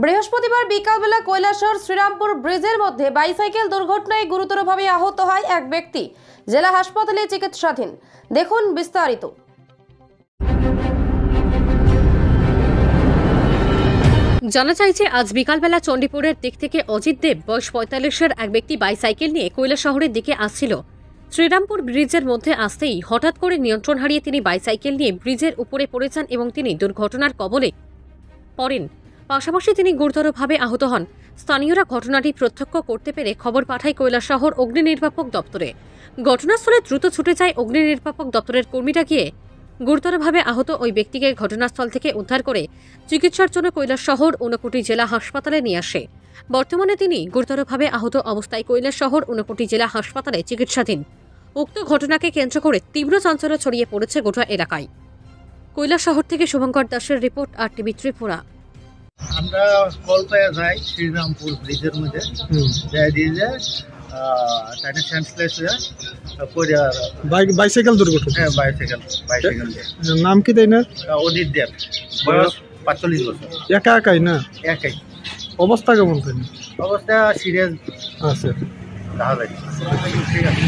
বৃহস্পতিবার বিকালবেলা কৈলাসহর শ্রীরামপুর ব্রিজের মধ্যে বাইসাইকেল দুর্ঘটনায় গুরুতরভাবে আহত হয় এক ব্যক্তি। জেলা হাসপাতালে চিকিৎসাধীন। দেখুন বিস্তারিত। জানা চাইছে আজ বিকালবেলা চণ্ডীপুরের দিক থেকে অজিত দেব বয়স ৪৫-এর এক ব্যক্তি বাইসাইকেল নিয়ে কৈলাসহরের দিকে আসছিল। শ্রীরামপুর ব্রিজের মধ্যে আসতেই হঠাৎ করে নিয়ন্ত্রণ হারিয়ে তিনি বাইসাইকেল নিয়ে ব্রিজের উপরে পড়ে যান এবং তিনি দুর্ঘটনার কবলে পড়েন। পাশাপাশি তিনি গুরুতরভাবে আহত হন। স্থানীয়রা ঘটনাটি প্রত্যক্ষ করতে পেরে খবর পাঠায় কৈলাসহর অগ্নি নির্বাপক দপ্তরে। ঘটনাস্থলে দ্রুত ছুটে যায় অগ্নি নির্বাপক দপ্তরের কর্মীরা গিয়ে গুরুতরভাবে আহত ওই ব্যক্তিকে ঘটনাস্থল থেকে উদ্ধার করে চিকিৎসার জন্য কৈলাসহর ঊনকোটি জেলা হাসপাতালে নিয়ে আসে। বর্তমানে তিনি গুরুতরভাবে আহত অবস্থায় কৈলাসহর ঊনকোটি জেলা হাসপাতালে চিকিৎসাধীন। উক্ত ঘটনাকে কেন্দ্র করে তীব্র চাঞ্চল্য ছড়িয়ে পড়েছে গোটা এলাকায়। কৈলাসহর থেকে শুভঙ্কর দাসের রিপোর্ট, RTV ত্রিপুরা। আমরা কল পেয়ে যাই শ্রীরামপুর ব্রিজের মধ্যে যাই দিয়ে যে টাইনে সেন্সলেস হয়ে বাইসাইকেল দুর্ঘটনা। হ্যাঁ, বাইসাইকেল নাম কি তাই না? অজিত দেব, বয়স ৪৫ বছর। একাই না? একাই। অবস্থা কেমন? অবস্থা সিরিয়াস আছে। দেখা যায়। ঠিক আছে।